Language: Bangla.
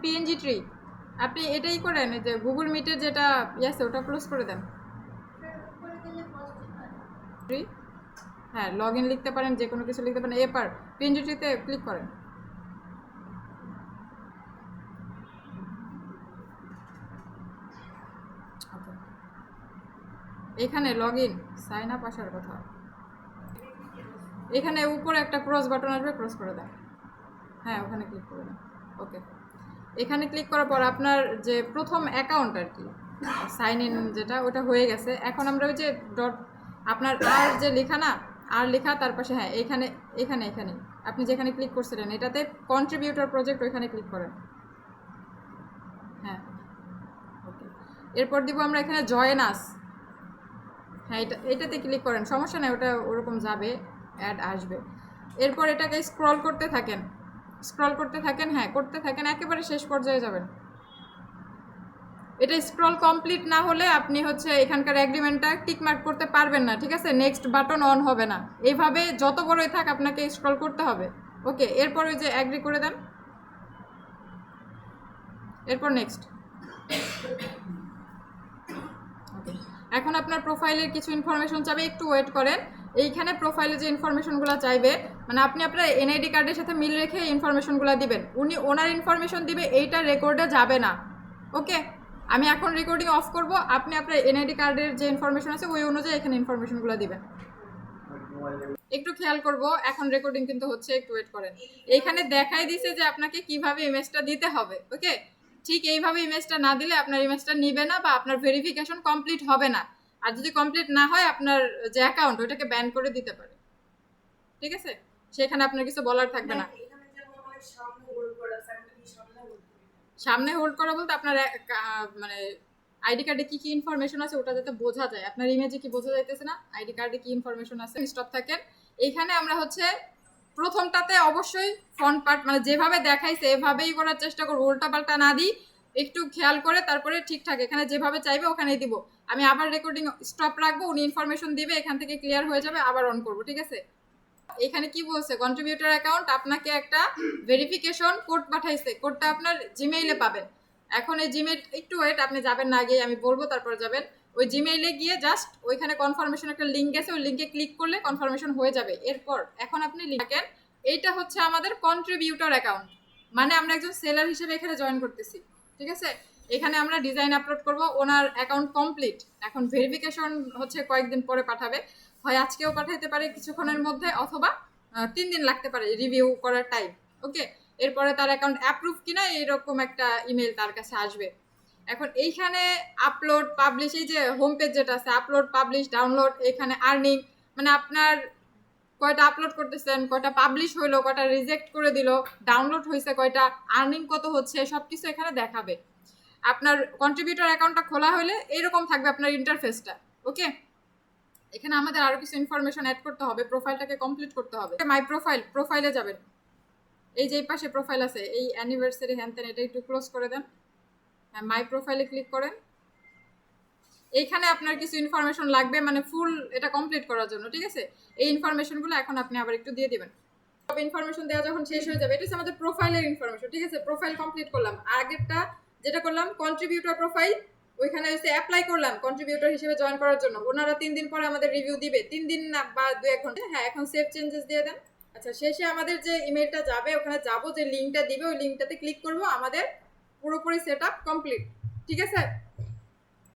পিএনজি ট্রি, আপনি এটাই করেন, যে গুগল মিটের যেটা আছে ওটা ক্লোজ করে দেন। হ্যাঁ, লগ ইন লিখতে পারেন, যে কোনো কিছু লিখতে পারেন, এপার পিএনজি ট্রিতে ক্লিক করেন। এখানে লগ ইন সাইন আপ আসার কথা, এখানে উপরে একটা ক্রস বাটন আসবে, ক্রস করে দেন। হ্যাঁ, ওখানে ক্লিক করে দেন। ওকে, এখানে ক্লিক করার পর আপনার যে প্রথম অ্যাকাউন্ট আর কি সাইন ইন যেটা, ওটা হয়ে গেছে। এখন আমরা ওই যে ডট আপনার আর যে লেখা না, আর লেখা তার পাশে, হ্যাঁ এখানে এখানে এখানে আপনি যেখানে ক্লিক করছিলেন এটাতে কন্ট্রিবিউটর প্রজেক্ট, ওইখানে ক্লিক করেন। হ্যাঁ, ওকে, এরপর দিব আমরা এখানে জয়েন আস। হ্যাঁ, এটাতে ক্লিক করেন, সমস্যা নেই, ওটা ওরকম যাবে, অ্যাড আসবে। এরপর এটাকে স্ক্রল করতে থাকেন, স্ক্রল করতে থাকেন, হ্যাঁ করতে থাকেন, একেবারে শেষ পর্যায়ে যাবেন। এটা স্ক্রল কমপ্লিট না হলে আপনি হচ্ছে এখানকার এগ্রিমেন্টটা টিকমার্ক করতে পারবেন না, ঠিক আছে? নেক্সট বাটন অন হবে না। এইভাবে যত বড়ই থাক আপনাকে স্ক্রল করতে হবে। ওকে, এরপর ওই যে অ্যাগ্রি করে দেন, এরপর নেক্সট। এখন আপনার প্রোফাইলের কিছু ইনফরমেশন চাবে, একটু ওয়েট করেন। এইখানে প্রোফাইলে যে ইনফরমেশনগুলো চাইবে, মানে আপনি আপনার এনআইডি কার্ডের সাথে মিল রেখে ইনফরমেশনগুলো দিবেন। উনি ওনার ইনফরমেশন দিবে, এইটা রেকর্ডে যাবে না। ওকে, আমি এখন রেকর্ডিং অফ করব, আপনি আপনার এনআইডি কার্ডের যে ইনফরমেশন আছে ওই অনুযায়ী এখানে ইনফরমেশনগুলো দিবেন। একটু খেয়াল করব, এখন রেকর্ডিং কিন্তু হচ্ছে, একটু ওয়েট করেন। এইখানে দেখাই দিছে যে আপনাকে কিভাবে ইমেজটা দিতে হবে। ওকে, ঠিক এইভাবে ইমেজটা না দিলে আপনার ইমেজটা নিবে না, বা আপনার ভেরিফিকেশন কমপ্লিট হবে না। আর যদি কমপ্লিট না হয়, আপনার যে অ্যাকাউন্ট ওটাকে ব্যান করে দিতে পারে, ঠিক আছে? সেখানে আপনার কিছু বলার থাকবে না। সামনে হোল্ড করা বলতে আপনার মানে আইডি কার্ডে কি কি ইনফরমেশন আছে ওটা যাতে বোঝা যায়। আপনার ইমেজে কি বোঝা যাইতেছে না, আইডি কার্ডে কি ইনফরমেশন আছে, স্টপ থাকেন। এইখানে আমরা হচ্ছে প্রথমটাতে অবশ্যই ফ্রন্ট পার্ট মানে যেভাবে দেখাইছে এভাবেই করার চেষ্টা করবো, উল্টা পাল্টা না দিই, একটু খেয়াল করে তারপরে ঠিকঠাক এখানে যেভাবে চাইবে ওখানেই দিব। আমি আবার রেকর্ডিং স্টপ রাখবো, উনি ইনফরমেশন দিবে, এখান থেকে ক্লিয়ার হয়ে যাবে, আবার অন করবো, ঠিক আছে? এখানে কি বলছে, কন্ট্রিবিউটর অ্যাকাউন্ট আপনাকে একটা ভেরিফিকেশন কোড পাঠাইছে, কোডটা আপনার জিমেইলে পাবেন। এখন এই জিমেইল, একটু ওয়েট, আপনি যাবেন না, আগে আমি বলবো তারপরে যাবেন। ওই জিমেইলে গিয়ে জাস্ট ওইখানে কনফার্মেশন একটা লিঙ্ক আছে, ওই লিঙ্কে ক্লিক করলে কনফার্মেশন হয়ে যাবে। এরপর এখন আপনি লিখেন, এইটা হচ্ছে আমাদের কন্ট্রিবিউটর অ্যাকাউন্ট, মানে আমরা একজন সেলার হিসেবে এখানে জয়েন করতেছি, ঠিক আছে? এখানে আমরা ডিজাইন আপলোড করব, ওনার অ্যাকাউন্ট কমপ্লিট। এখন ভেরিফিকেশন হচ্ছে কয়েকদিন পরে পাঠাবে, হয় আজকেও পাঠাইতে পারে কিছুক্ষণের মধ্যে, অথবা 3 দিন লাগতে পারে রিভিউ করার টাইম। ওকে, এরপরে তার অ্যাকাউন্ট অ্যাপ্রুভ কিনা এরকম একটা ইমেল তার কাছে আসবে। এখন এইখানে আপলোড পাবলিশ, এই যে হোম পেজ যেটা আছে, আপলোড পাবলিশ ডাউনলোড, এখানে আর্নিং, মানে আপনার কয়টা আপলোড করতেছেন, কয়টা পাবলিশ হইলো, কয়টা রিজেক্ট করে দিল, ডাউনলোড হয়েছে কয়টা, আর্নিং কত হচ্ছে, সব কিছু এখানে দেখাবে। আপনার কন্ট্রিবিউটর অ্যাকাউন্টটা খোলা হলে এইরকম থাকবে আপনার ইন্টারফেসটা। ওকে, এখানে আমাদের আরো কিছু ইনফরমেশন অ্যাড করতে হবে, প্রোফাইলটাকে কমপ্লিট করতে হবে। মাই প্রোফাইল, প্রোফাইলে যাবেন, এই যে পাশে প্রোফাইল আছে, এই অ্যানিভার্সারি হ্যানতেন, এটা একটু ক্লোজ করে দেন। হ্যাঁ, মাই প্রোফাইলে ক্লিক করেন। এইখানে আপনার কিছু ইনফরমেশন লাগবে, মানে ফুল এটা কমপ্লিট করার জন্য, ঠিক আছে? এই ইনফরমেশনগুলো এখন আপনি আবার একটু দিয়ে দিবেন। সব ইনফরমেশন দেওয়া যখন শেষ হয়ে যাবে, এটা হচ্ছে আমাদের প্রোফাইলের ইনফরমেশন, ঠিক আছে? প্রোফাইল কমপ্লিট করলাম। আগেরটা যেটা করলাম কন্ট্রিবিউটর প্রোফাইল, ওইখানে হচ্ছে অ্যাপ্লাই করলাম কন্ট্রিবিউটর হিসেবে জয়েন করার জন্য। ওনারা 3 দিন পরে আমাদের রিভিউ দিবে, 3 দিন না বা 2-1 ঘন্টা। হ্যাঁ, এখন সেভ চেঞ্জেস দিয়ে দেন। আচ্ছা, শেষে আমাদের যে ইমেলটা যাবে, ওখানে যাবো, যে লিঙ্কটা দিবে ওই লিঙ্কটাতে ক্লিক করব, আমাদের পুরোপুরি সেটআপ কমপ্লিট, ঠিক আছে?